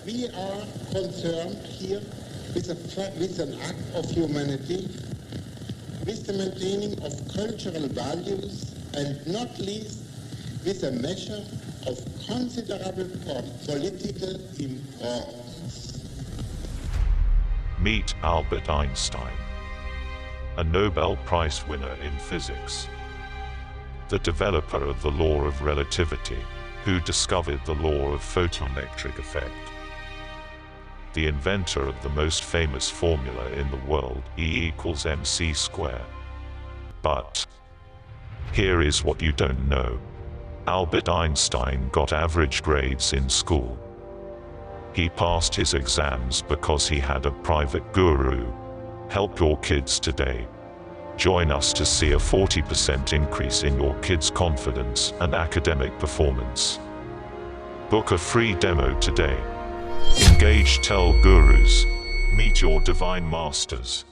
we are concerned here with an act of humanity, with the maintaining of cultural values, and not least with a measure of considerable political importance. Meet Albert Einstein, a Nobel Prize winner in physics, the developer of the law of relativity, who discovered the law of photoelectric effect, the inventor of the most famous formula in the world, E=mc². But here is what you don't know. Albert Einstein got average grades in school. He passed his exams because he had a private guru. Help your kids today. Join us to see a 40% increase in your kids' confidence and academic performance. Book a free demo today. Engage TEL Gurus. Meet your divine masters.